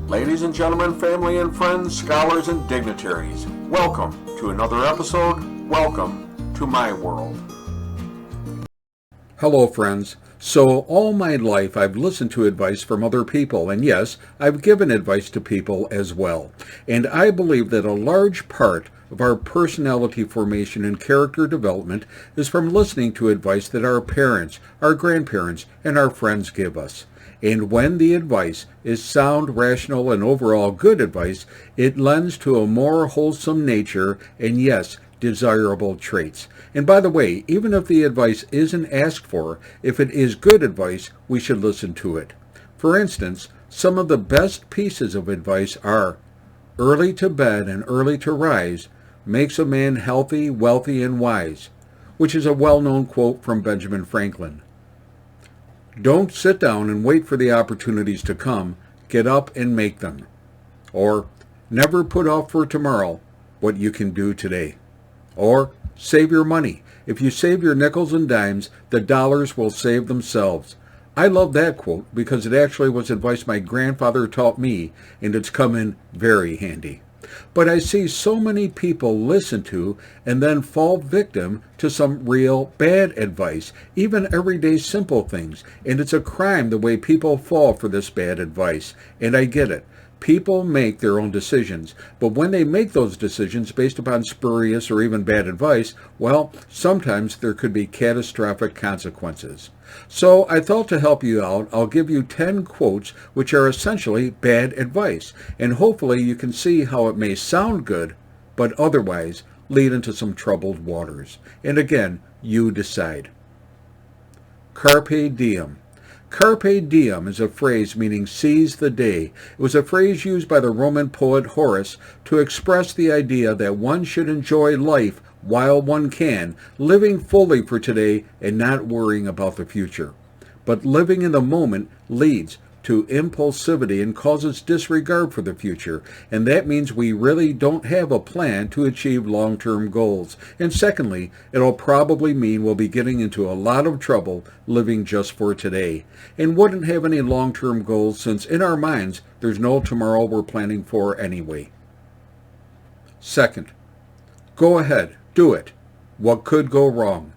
Ladies and gentlemen, family and friends, scholars and dignitaries, welcome to another episode. Welcome to my world. Hello, friends. So all my life I've listened to advice from other people, and yes, I've given advice to people as well. And I believe that a large part of our personality formation and character development is from listening to advice that our parents, our grandparents, and our friends give us. And when the advice is sound, rational, and overall good advice, it lends to a more wholesome nature and, yes, desirable traits. And by the way, even if the advice isn't asked for, if it is good advice, we should listen to it. For instance, some of the best pieces of advice are: early to bed and early to rise makes a man healthy, wealthy, and wise, which is a well-known quote from Benjamin Franklin. Don't sit down and wait for the opportunities to come. Get up and make them. Or, never put off for tomorrow what you can do today. Or, save your money. If you save your nickels and dimes, the dollars will save themselves. I love that quote because it actually was advice my grandfather taught me, and it's come in very handy. But I see so many people listen to and then fall victim to some real bad advice, even everyday simple things, and it's a crime the way people fall for this bad advice. And I get it. People make their own decisions, but when they make those decisions based upon spurious or even bad advice, well, sometimes there could be catastrophic consequences. So I thought to help you out, I'll give you 10 quotes which are essentially bad advice, and hopefully you can see how it may sound good, but otherwise lead into some troubled waters. And again, you decide. Carpe diem. Carpe diem is a phrase meaning seize the day. It was a phrase used by the Roman poet Horace to express the idea that one should enjoy life while one can, living fully for today and not worrying about the future. But living in the moment leads to impulsivity and causes disregard for the future, and that means we really don't have a plan to achieve long-term goals. And secondly, it'll probably mean we'll be getting into a lot of trouble living just for today, and wouldn't have any long-term goals since in our minds there's no tomorrow we're planning for anyway. Second, go ahead, do it. What could go wrong?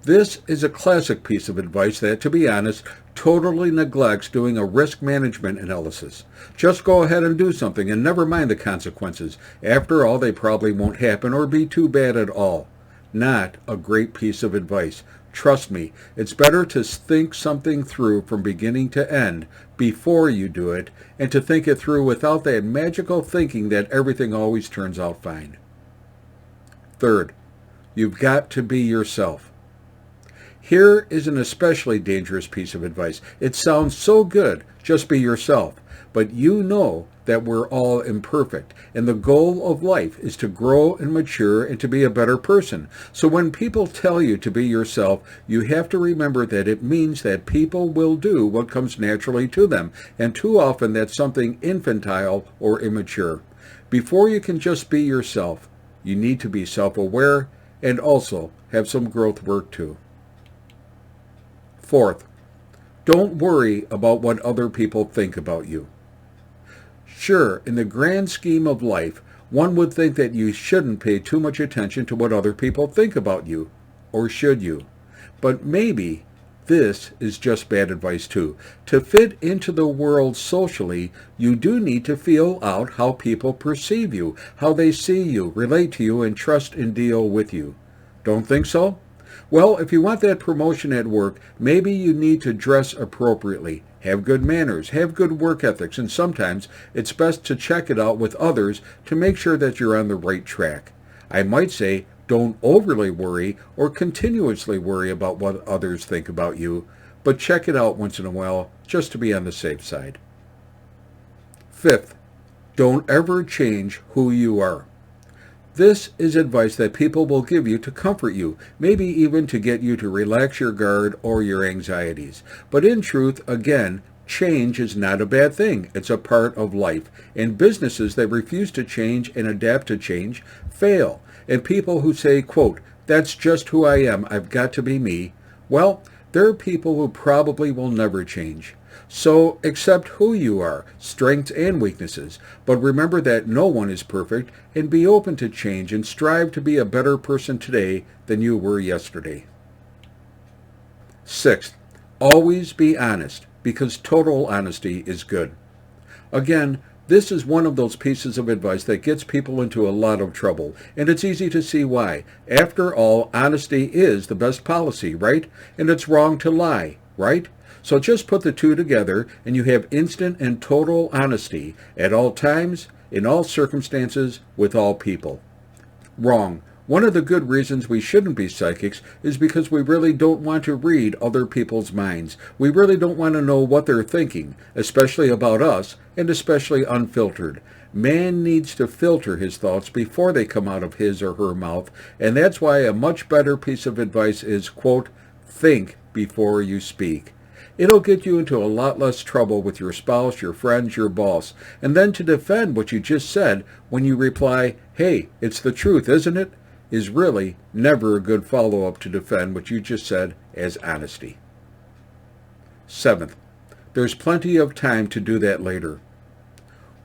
This is a classic piece of advice that, to be honest, totally neglects doing a risk management analysis. Just go ahead and do something and never mind the consequences. After all, they probably won't happen or be too bad at all. Not a great piece of advice. Trust me, it's better to think something through from beginning to end before you do it, and to think it through without that magical thinking that everything always turns out fine. Third, you've got to be yourself. Here is an especially dangerous piece of advice. It sounds so good, just be yourself. But you know that we're all imperfect, and the goal of life is to grow and mature and to be a better person. So when people tell you to be yourself, you have to remember that it means that people will do what comes naturally to them, and too often that's something infantile or immature. Before you can just be yourself, you need to be self-aware and also have some growth work too. Fourth, don't worry about what other people think about you. Sure, in the grand scheme of life, one would think that you shouldn't pay too much attention to what other people think about you, or should you? But maybe this is just bad advice too. To fit into the world socially, you do need to feel out how people perceive you, how they see you, relate to you, and trust and deal with you. Don't think so? Well, if you want that promotion at work, maybe you need to dress appropriately, have good manners, have good work ethics, and sometimes it's best to check it out with others to make sure that you're on the right track. I might say, don't overly worry or continuously worry about what others think about you, but check it out once in a while just to be on the safe side. Fifth, don't ever change who you are. This is advice that people will give you to comfort you, maybe even to get you to relax your guard or your anxieties. But in truth, again, change is not a bad thing. It's a part of life. And businesses that refuse to change and adapt to change fail. And people who say, quote, "That's just who I am, I've got to be me," well, there are people who probably will never change. So accept who you are, strengths and weaknesses, but remember that no one is perfect, and be open to change and strive to be a better person today than you were yesterday. Sixth, always be honest, because total honesty is good. Again, this is one of those pieces of advice that gets people into a lot of trouble, and it's easy to see why. After all, honesty is the best policy, right? And it's wrong to lie, right? So just put the two together and you have instant and total honesty at all times, in all circumstances, with all people. Wrong. One of the good reasons we shouldn't be psychics is because we really don't want to read other people's minds. We really don't want to know what they're thinking, especially about us, and especially unfiltered. Man needs to filter his thoughts before they come out of his or her mouth, and that's why a much better piece of advice is, quote, think before you speak. It'll get you into a lot less trouble with your spouse, your friends, your boss. And then to defend what you just said when you reply, hey, it's the truth, isn't it? Is really never a good follow-up to defend what you just said as honesty. Seventh, there's plenty of time to do that later.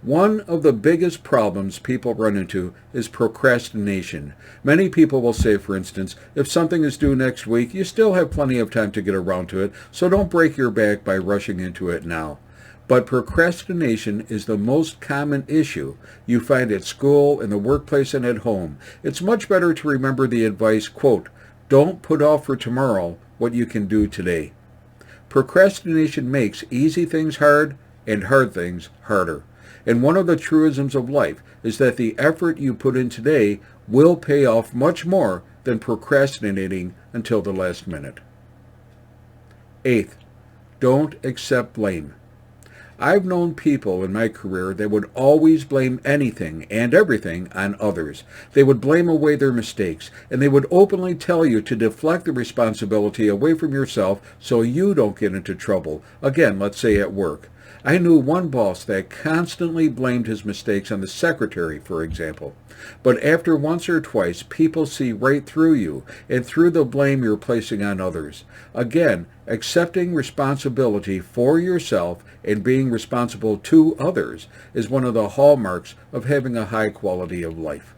One of the biggest problems people run into is procrastination. Many people will say, for instance, if something is due next week, you still have plenty of time to get around to it, so don't break your back by rushing into it now. But procrastination is the most common issue you find at school, in the workplace, and at home. It's much better to remember the advice, quote, don't put off for tomorrow what you can do today. Procrastination makes easy things hard and hard things harder. And one of the truisms of life is that the effort you put in today will pay off much more than procrastinating until the last minute. Eighth, don't accept blame. I've known people in my career that would always blame anything and everything on others. They would blame away their mistakes, and they would openly tell you to deflect the responsibility away from yourself so you don't get into trouble. Again, let's say at work. I knew one boss that constantly blamed his mistakes on the secretary, for example. But after once or twice, people see right through you and through the blame you're placing on others. Again, accepting responsibility for yourself and being responsible to others is one of the hallmarks of having a high quality of life.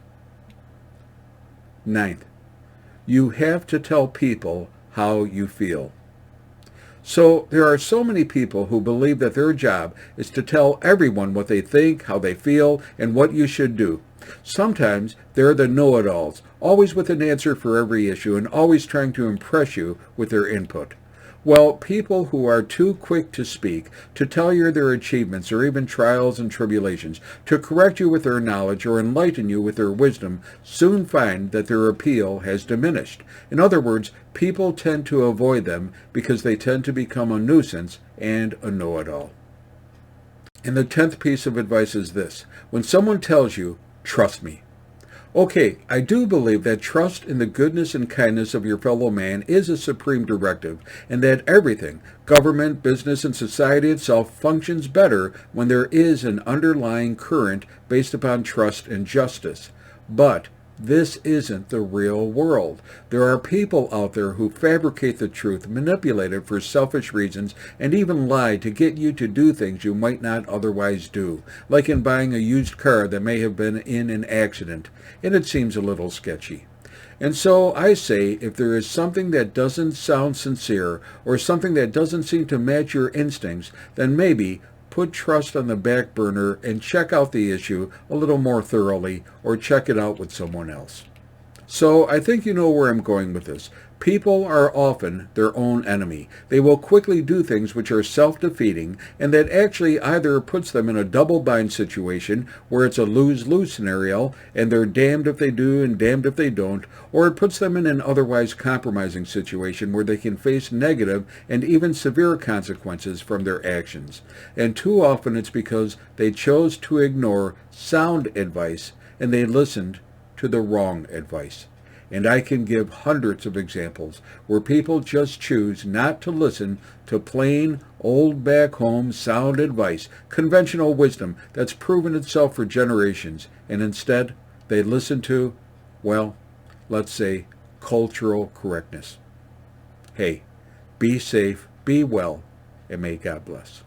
Ninth, you have to tell people how you feel. So there are so many people who believe that their job is to tell everyone what they think, how they feel, and what you should do. Sometimes they're the know-it-alls, always with an answer for every issue and always trying to impress you with their input. Well, people who are too quick to speak, to tell you their achievements or even trials and tribulations, to correct you with their knowledge or enlighten you with their wisdom, soon find that their appeal has diminished. In other words, people tend to avoid them because they tend to become a nuisance and a know-it-all. And the 10th piece of advice is this. When someone tells you, trust me. Okay, I do believe that trust in the goodness and kindness of your fellow man is a supreme directive, and that everything, government, business, and society itself, functions better when there is an underlying current based upon trust and justice. But this isn't the real world. There are people out there who fabricate the truth, manipulate it for selfish reasons, and even lie to get you to do things you might not otherwise do, like in buying a used car that may have been in an accident, and it seems a little sketchy. And so I say, if there is something that doesn't sound sincere, or something that doesn't seem to match your instincts, then maybe put trust on the back burner and check out the issue a little more thoroughly, or check it out with someone else. So I think you know where I'm going with this. People are often their own enemy. They will quickly do things which are self-defeating, and that actually either puts them in a double-bind situation where it's a lose-lose scenario, and they're damned if they do and damned if they don't, or it puts them in an otherwise compromising situation where they can face negative and even severe consequences from their actions. And too often it's because they chose to ignore sound advice and they listened to the wrong advice. And I can give hundreds of examples where people just choose not to listen to plain, old back home sound advice, conventional wisdom that's proven itself for generations, and instead they listen to, well, let's say, cultural correctness. Hey, be safe, be well, and may God bless.